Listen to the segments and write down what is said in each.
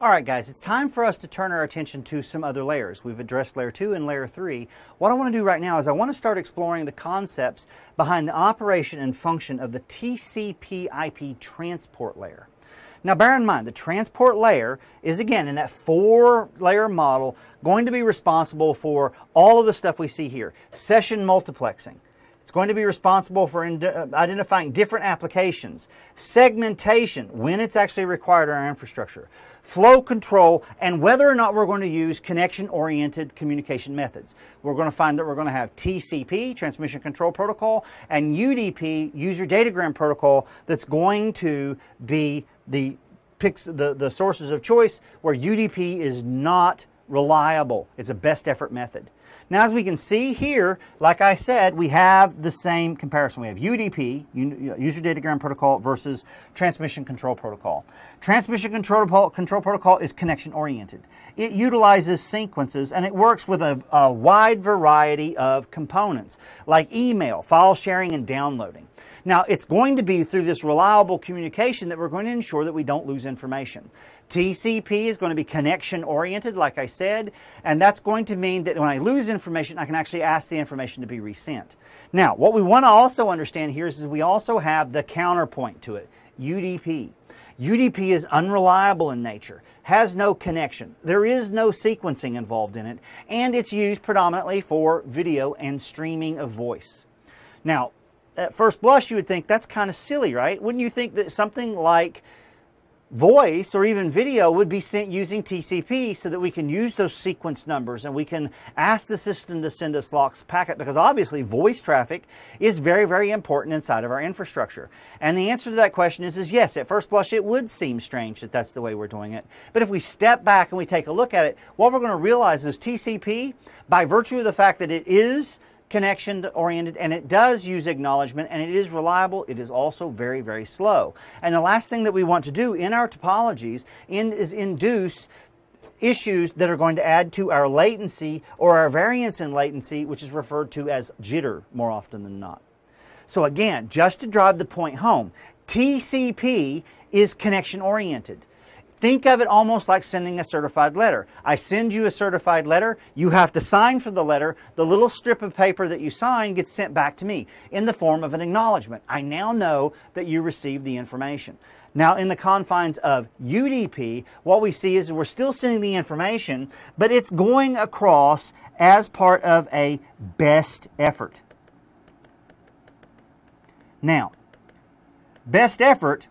All right, guys, it's time for us to turn our attention to some other layers. We've addressed layer 2 and layer 3. What I want to do right now is I want to start exploring the concepts behind the operation and function of the TCP IP transport layer. Now, bear in mind, the transport layer is, again, in that 4-layer model, going to be responsible for all of the stuff we see here. Session multiplexing. It's going to be responsible for identifying different applications, segmentation, when it's actually required in our infrastructure, flow control, and whether or not we're going to use connection-oriented communication methods. We're going to find that we're going to have TCP, Transmission Control Protocol, and UDP, User Datagram Protocol, that's going to be the sources of choice where UDP is not reliable. It's a best effort method. Now, as we can see here, like I said, we have the same comparison. We have UDP, User Datagram Protocol, versus Transmission Control Protocol. Transmission Control Protocol is connection-oriented. It utilizes sequences, and it works with a wide variety of components, like email, file sharing, and downloading. Now, it's going to be through this reliable communication that we're going to ensure that we don't lose information. TCP is going to be connection-oriented, like I said, and that's going to mean that when I lose information, I can actually ask the information to be resent. Now, what we want to also understand here is we also have the counterpoint to it, UDP. UDP is unreliable in nature, has no connection, there is no sequencing involved in it, and it's used predominantly for video and streaming of voice. Now, at first blush, you would think that's kind of silly, right? Wouldn't you think that something like voice or even video would be sent using TCP so that we can use those sequence numbers and we can ask the system to send us lost packet? Because obviously voice traffic is very, very important inside of our infrastructure. And the answer to that question is yes. At first blush, it would seem strange that that's the way we're doing it. But if we step back and we take a look at it, what we're going to realize is TCP, by virtue of the fact that it is connection-oriented and it does use acknowledgement and it is reliable, it is also very, very slow. And the last thing that we want to do in our topologies is induce issues that are going to add to our latency or our variance in latency, which is referred to as jitter more often than not. So again, just to drive the point home, TCP is connection-oriented. Think of it almost like sending a certified letter. I send you a certified letter, you have to sign for the letter, the little strip of paper that you sign gets sent back to me in the form of an acknowledgement. I now know that you received the information. Now, in the confines of UDP, what we see is we're still sending the information, but it's going across as part of a best effort. Now, best effort,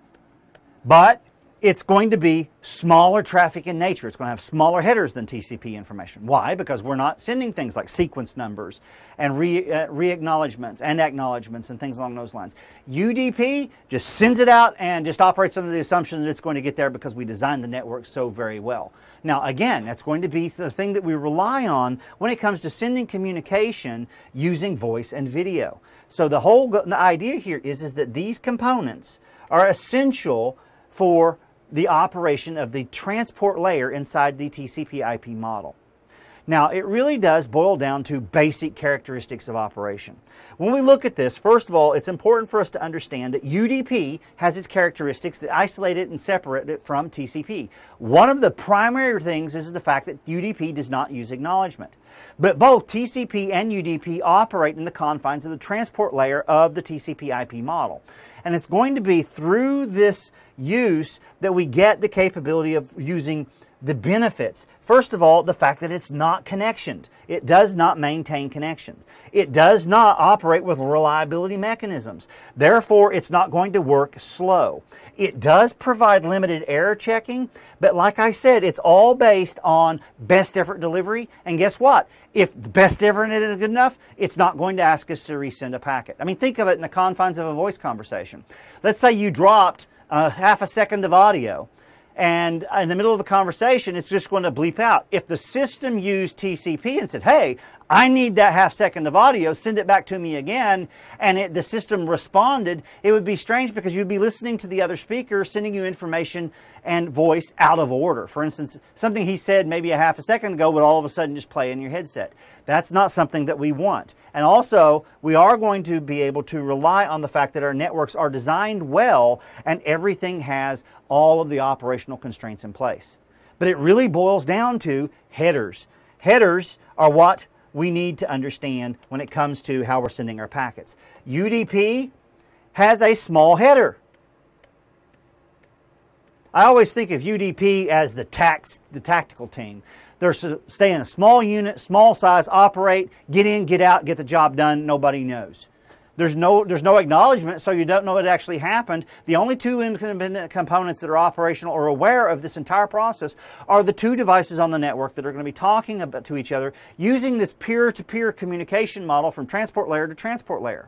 but it's going to be smaller traffic in nature. It's going to have smaller headers than TCP information. Why? Because we're not sending things like sequence numbers and re-acknowledgements and acknowledgements and things along those lines. UDP just sends it out and just operates under the assumption that it's going to get there because we designed the network so very well. Now, again, that's going to be the thing that we rely on when it comes to sending communication using voice and video. So the idea here is that these components are essential for the operation of the transport layer inside the TCP IP model. Now, it really does boil down to basic characteristics of operation. When we look at this, first of all, it's important for us to understand that UDP has its characteristics that isolate it and separate it from TCP. One of the primary things is the fact that UDP does not use acknowledgement. But both TCP and UDP operate in the confines of the transport layer of the TCP IP model. And it's going to be through this use that we get the capability of using the benefits. First of all, the fact that it's not connectioned. It does not maintain connections. It does not operate with reliability mechanisms. Therefore, it's not going to work slow. It does provide limited error checking, but like I said, it's all based on best effort delivery. And guess what? If the best effort isn't good enough, it's not going to ask us to resend a packet. I mean, think of it in the confines of a voice conversation. Let's say you dropped half a second of audio, and in the middle of the conversation, it's just going to bleep out. If the system used TCP and said, hey, I need that half second of audio, send it back to me again, and the system responded, it would be strange because you'd be listening to the other speaker sending you information and voice out of order. For instance, something he said maybe a half a second ago would all of a sudden just play in your headset. That's not something that we want. And also, we are going to be able to rely on the fact that our networks are designed well and everything has all of the operational constraints in place. but it really boils down to headers. Headers are what we need to understand when it comes to how we're sending our packets. UDP has a small header. I always think of UDP as the tactical team. They're stay in a small unit, small size, operate, get in, get out, get the job done, nobody knows. There's no acknowledgement, so you don't know what actually happened. The only two independent components that are operational or aware of this entire process are the two devices on the network that are going to be talking to each other using this peer-to-peer communication model from transport layer to transport layer.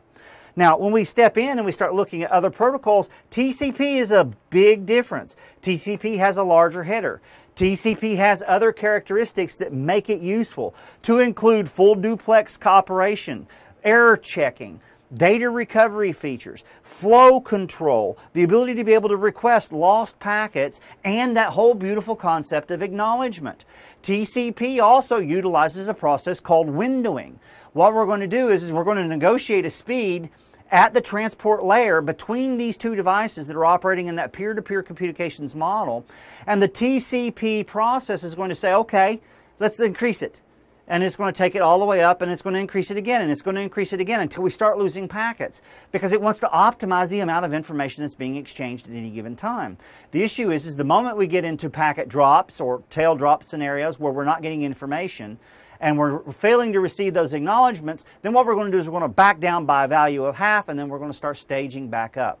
Now, when we step in and we start looking at other protocols, TCP is a big difference. TCP has a larger header. TCP has other characteristics that make it useful, to include full duplex cooperation, error checking, data recovery features, flow control, the ability to be able to request lost packets, and that whole beautiful concept of acknowledgement. TCP also utilizes a process called windowing. What we're going to do is we're going to negotiate a speed at the transport layer between these two devices that are operating in that peer-to-peer communications model, and the TCP process is going to say, okay, let's increase it. And it's going to take it all the way up, and it's going to increase it again, and it's going to increase it again until we start losing packets, because it wants to optimize the amount of information that's being exchanged at any given time. The issue is the moment we get into packet drops or tail drop scenarios where we're not getting information and we're failing to receive those acknowledgments, then what we're going to do is we're going to back down by a value of half, and then we're going to start staging back up.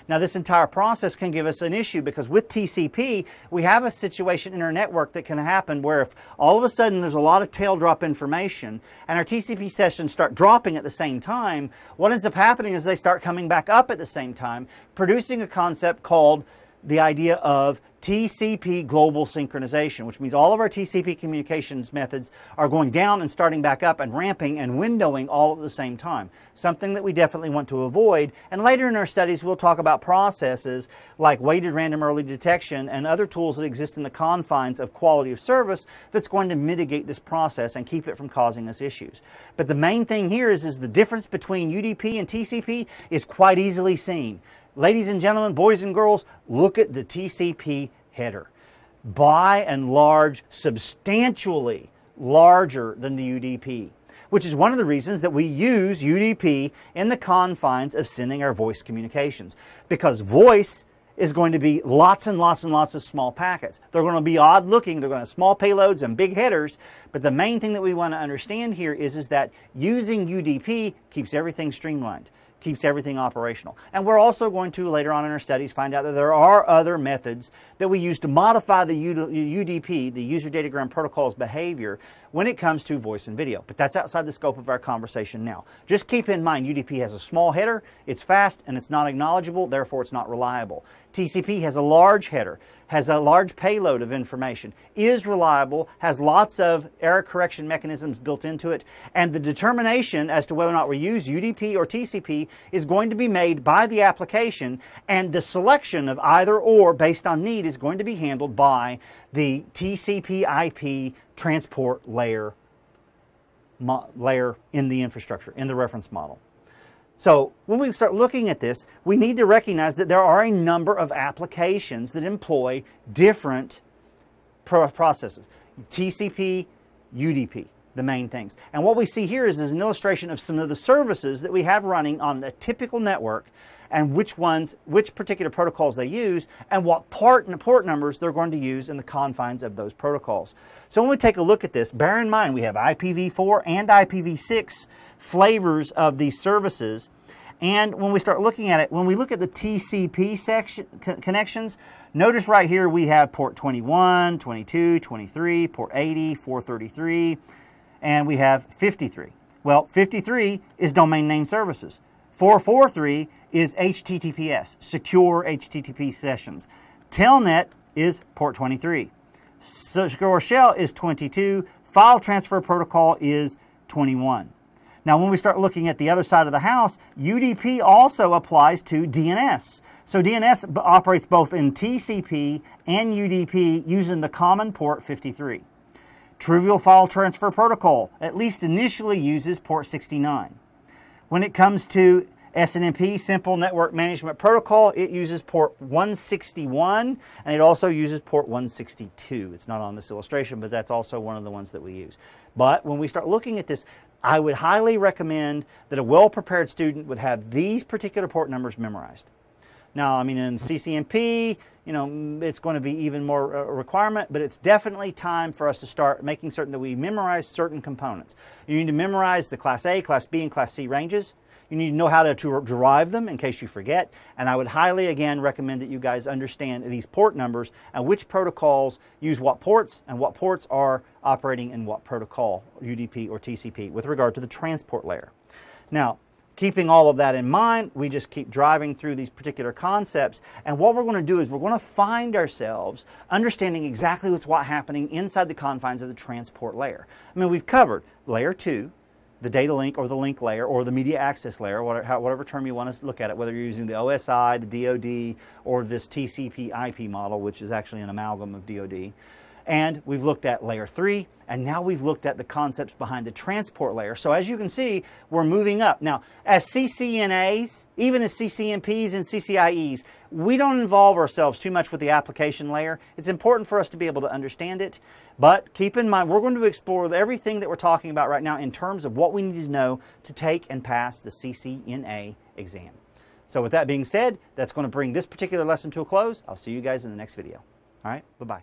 Now, this entire process can give us an issue, because with TCP, we have a situation in our network that can happen where if all of a sudden there's a lot of tail drop information and our TCP sessions start dropping at the same time, what ends up happening is they start coming back up at the same time, producing a concept called the idea of TCP global synchronization, which means all of our TCP communications methods are going down and starting back up and ramping and windowing all at the same time. Something that we definitely want to avoid. And later in our studies, we'll talk about processes like weighted random early detection and other tools that exist in the confines of quality of service that's going to mitigate this process and keep it from causing us issues. But the main thing here is the difference between UDP and TCP is quite easily seen. Ladies and gentlemen, boys and girls, look at the TCP header. By and large, substantially larger than the UDP, which is one of the reasons that we use UDP in the confines of sending our voice communications, because voice is going to be lots and lots and lots of small packets. They're going to be odd looking, they're going to have small payloads and big headers, but the main thing that we want to understand here is that using UDP keeps everything streamlined, keeps everything operational. And we're also going to, later on in our studies, find out that there are other methods that we use to modify the UDP, the User Datagram Protocol's behavior, when it comes to voice and video. But that's outside the scope of our conversation now. Just keep in mind, UDP has a small header, it's fast, and it's not acknowledgeable, therefore it's not reliable. TCP has a large header, has a large payload of information, is reliable, has lots of error correction mechanisms built into it, and the determination as to whether or not we use UDP or TCP is going to be made by the application, and the selection of either or based on need is going to be handled by the TCP IP transport layer in the infrastructure, in the reference model. So when we start looking at this, we need to recognize that there are a number of applications that employ different processes. TCP, UDP, the main things. And what we see here is an illustration of some of the services that we have running on a typical network, and which particular protocols they use, and what port numbers they're going to use in the confines of those protocols. So when we take a look at this, bear in mind we have IPv4 and IPv6 flavors of these services. And when we start looking at it, when we look at the TCP connections, notice right here we have port 21, 22, 23, port 80, 433, and we have 53. Well, 53 is domain name services. 443 is HTTPS, secure HTTP sessions. Telnet is port 23. Secure Shell is 22. File Transfer Protocol is 21. Now, when we start looking at the other side of the house, UDP also applies to DNS. So DNS operates both in TCP and UDP using the common port 53. Trivial File Transfer Protocol, at least initially, uses port 69. When it comes to SNMP, Simple Network Management Protocol, it uses port 161, and it also uses port 162. It's not on this illustration, but that's also one of the ones that we use. But when we start looking at this, I would highly recommend that a well-prepared student would have these particular port numbers memorized. Now, I mean, in CCNP, you know, it's going to be even more a requirement, but it's definitely time for us to start making certain that we memorize certain components. You need to memorize the Class A, Class B, and Class C ranges. You need to know how to derive them in case you forget. And I would highly, again, recommend that you guys understand these port numbers and which protocols use what ports and what ports are operating in what protocol, UDP or TCP, with regard to the transport layer. Now, keeping all of that in mind, we just keep driving through these particular concepts. And what we're going to do is we're going to find ourselves understanding exactly what's happening inside the confines of the transport layer. I mean, we've covered layer 2, the data link or the link layer or the media access layer, whatever term you want to look at it, whether you're using the OSI, the DoD, or this TCP IP model, which is actually an amalgam of DoD. And we've looked at layer 3, and now we've looked at the concepts behind the transport layer. So as you can see, we're moving up. Now, as CCNAs, even as CCNPs and CCIEs, we don't involve ourselves too much with the application layer. It's important for us to be able to understand it, but keep in mind, we're going to explore everything that we're talking about right now in terms of what we need to know to take and pass the CCNA exam. So with that being said, that's going to bring this particular lesson to a close. I'll see you guys in the next video. All right, bye-bye.